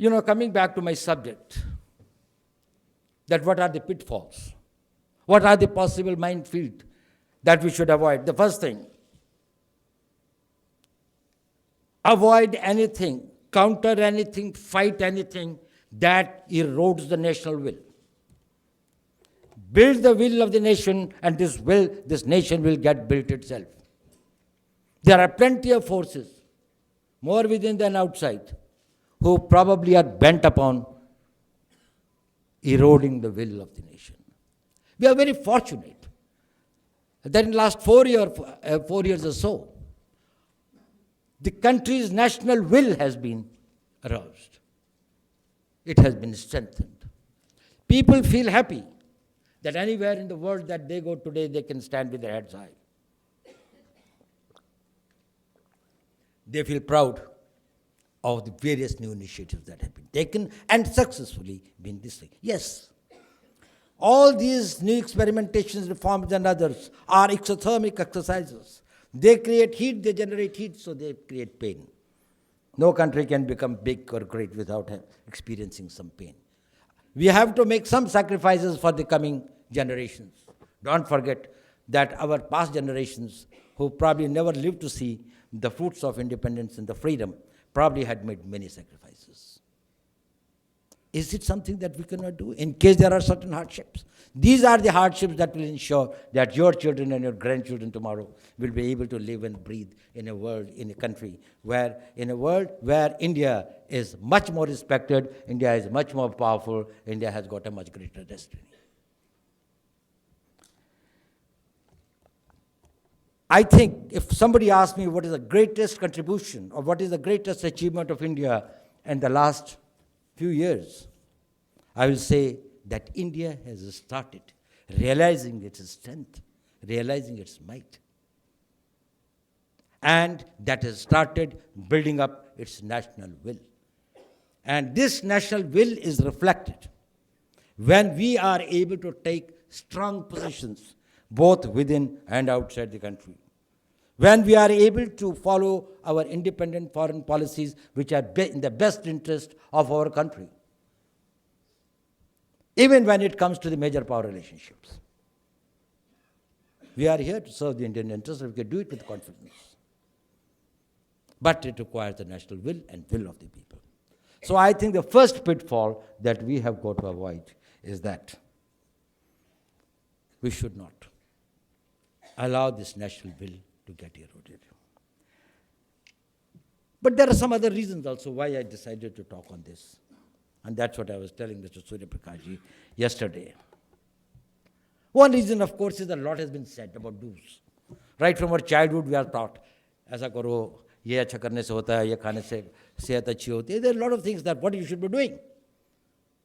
Coming back to my subject, that what are the pitfalls? What are the possible minefield that we should avoid? The first thing, avoid anything, counter anything, fight anything that erodes the national will. Build the will of the nation, and this nation will get built itself. There are plenty of forces, more within than outside, who probably are bent upon eroding the will of the nation. We are very fortunate that in the last 4 years or so, the country's national will has been aroused. It has been strengthened. People feel happy that anywhere in the world that they go today, they can stand with their heads high. They feel proud of the various new initiatives that have been taken and successfully been taken. Yes, all these new experimentations, reforms and others are exothermic exercises. They create heat, they generate heat, so they create pain. No country can become big or great without experiencing some pain. We have to make some sacrifices for the coming generations. Don't forget that our past generations, who probably never lived to see the fruits of independence and the freedom, probably had made many sacrifices. Is it something that we cannot do in case there are certain hardships? These are the hardships that will ensure that your children and your grandchildren tomorrow will be able to live and breathe in a world, in a country where India is much more respected, India is much more powerful, India has got a much greater destiny. I think if somebody asks me what is the greatest contribution or what is the greatest achievement of India in the last few years, I will say that India has started realizing its strength, realizing its might. And that has started building up its national will. And this national will is reflected when we are able to take strong positions both within and outside the country. When we are able to follow our independent foreign policies which are in the best interest of our country, even when it comes to the major power relationships. We are here to serve the Indian interest, and we can do it with confidence. But it requires the national will and will of the people. So I think the first pitfall that we have got to avoid is that we should not allow this national will to get eroded. But there are some other reasons also why I decided to talk on this. And that's what I was telling Mr. Surya Prakashji yesterday. One reason, of course, is that a lot has been said about do's. Right from our childhood, we are taught, ऐसा करो, ये अच्छा करने से होता है, ये खाने से सेहत अच्छी होती है. There are a lot of things that what you should be doing.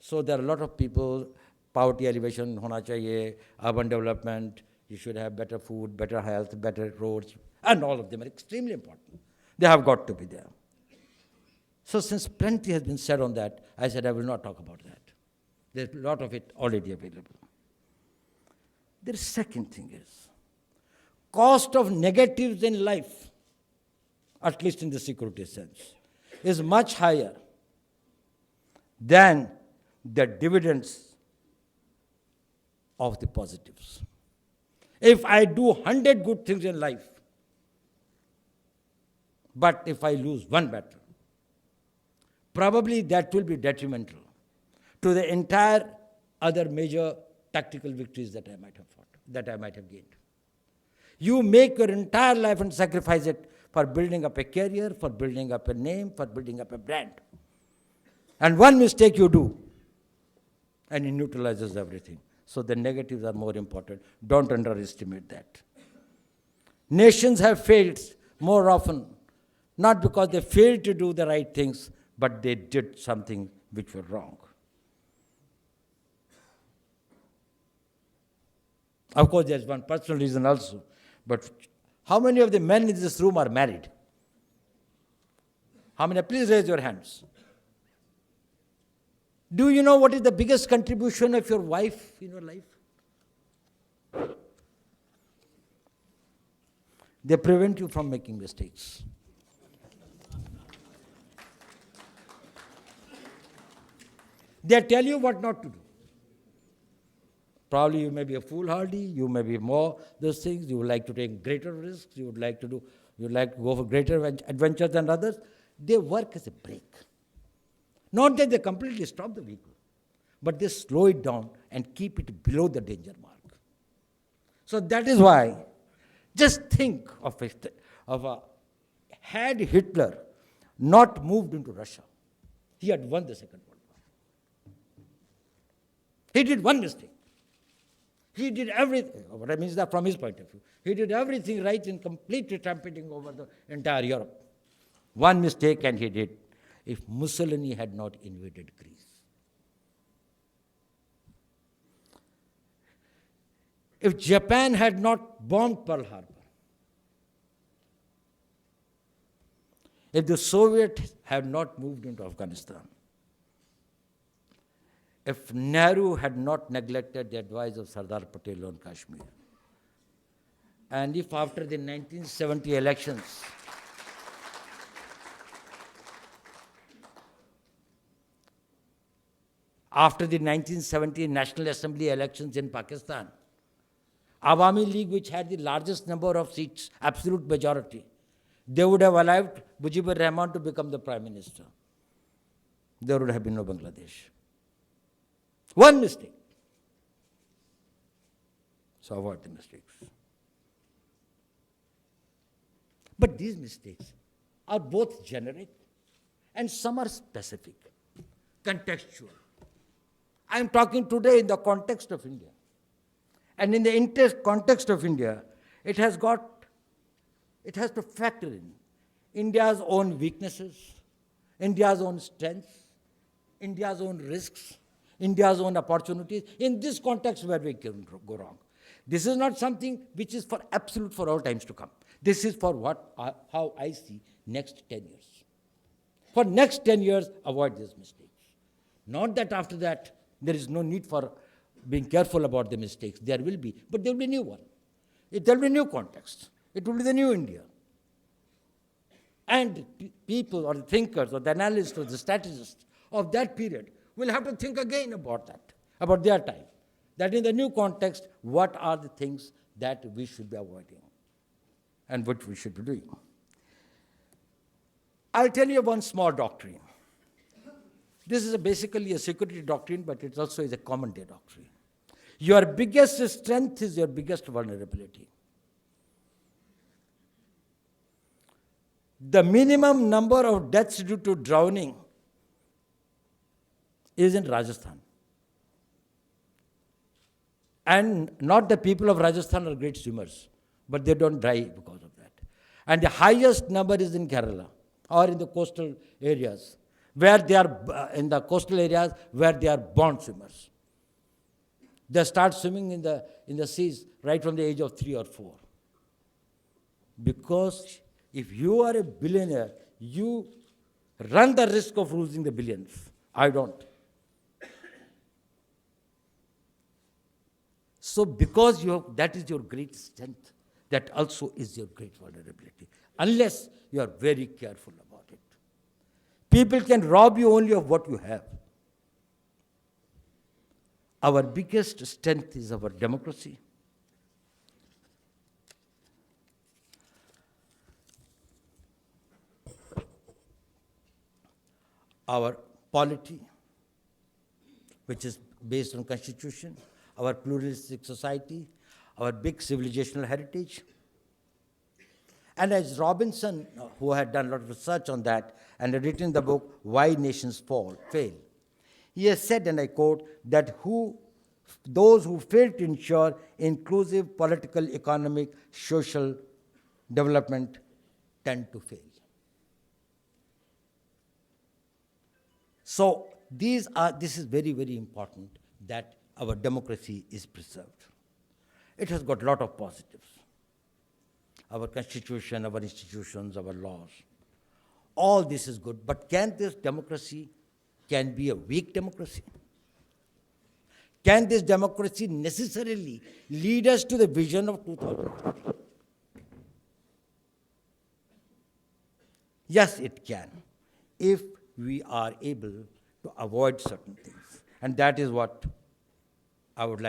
So there are a lot of people, poverty alleviation होना चाहिए, urban development, you should have better food, better health, better roads, and all of them are extremely important. They have got to be there. So since plenty has been said on that, I said I will not talk about that. There's a lot of it already available. The second thing is, cost of negatives in life, at least in the security sense, is much higher than the dividends of the positives. If I do 100 good things in life, but if I lose one battle, probably that will be detrimental to the entire other major tactical victories that I might have fought, that I might have gained. You make your entire life and sacrifice it for building up a career, for building up a name, for building up a brand. And one mistake you do, and it neutralizes everything. So the negatives are more important. Don't underestimate that. Nations have failed more often, not because they failed to do the right things, but they did something which were wrong. Of course, there's one personal reason also. But how many of the men in this room are married? How many? Please raise your hands. Do you know what is the biggest contribution of your wife in your life? They prevent you from making mistakes. They tell you what not to do. Probably you may be a foolhardy, you may be more those things, you would like to take greater risks, you would like to go for greater adventures than others. They work as a brake. Not that they completely stop the vehicle, but they slow it down and keep it below the danger mark. So that is why, just think had Hitler not moved into Russia, he had won the Second World War. He did one mistake. He did everything, what I mean is that from his point of view, he did everything right in completely trumpeting over the entire Europe. One mistake, and he did. If Mussolini had not invaded Greece. If Japan had not bombed Pearl Harbor. If the Soviets had not moved into Afghanistan. If Nehru had not neglected the advice of Sardar Patel on Kashmir. And if after the 1970 elections, after the 1970 National Assembly elections in Pakistan, Awami League, which had the largest number of seats, absolute majority, they would have allowed Mujibur Rahman to become the Prime Minister. There would have been no Bangladesh. One mistake. So avoid the mistakes. But these mistakes are both generic and some are specific, contextual. I am talking today in the context of India. And in the context of India, it has to factor in India's own weaknesses, India's own strengths, India's own risks, India's own opportunities. In this context where we can go wrong. This is not something which is for absolute for all times to come. This is for how I see next 10 years. For next 10 years, avoid these mistakes. Not that after that, there is no need for being careful about the mistakes. There will be, but there will be a new one. There will be a new context. It will be the new India. And people or the thinkers or the analysts or the strategists of that period will have to think again about that, about their time. That in the new context, what are the things that we should be avoiding and what we should be doing. I'll tell you one small doctrine. This is basically a security doctrine, but it also is a common day doctrine. Your biggest strength is your biggest vulnerability. The minimum number of deaths due to drowning is in Rajasthan. And not the people of Rajasthan are great swimmers, but they don't die because of that. And the highest number is in Kerala or in the coastal areas, where they are in the coastal areas where they are born swimmers. They start swimming in the seas right from the age of 3 or 4. Because if you are a billionaire, you run the risk of losing the billions. I don't. So because that is your great strength, that also is your great vulnerability. Unless you are very careful about it. People can rob you only of what you have. Our biggest strength is our democracy. Our polity, which is based on constitution, our pluralistic society, our big civilizational heritage. And as Robinson, who had done a lot of research on that and had written the book, Why Nations Fail, he has said, and I quote, that those who fail to ensure inclusive political, economic, social development tend to fail. So this is very, very important that our democracy is preserved. It has got a lot of positives. Our constitution, our institutions, our laws, all this is good. But can this democracy be a weak democracy? Can this democracy necessarily lead us to the vision of 2030? Yes, it can, if we are able to avoid certain things. And that is what I would like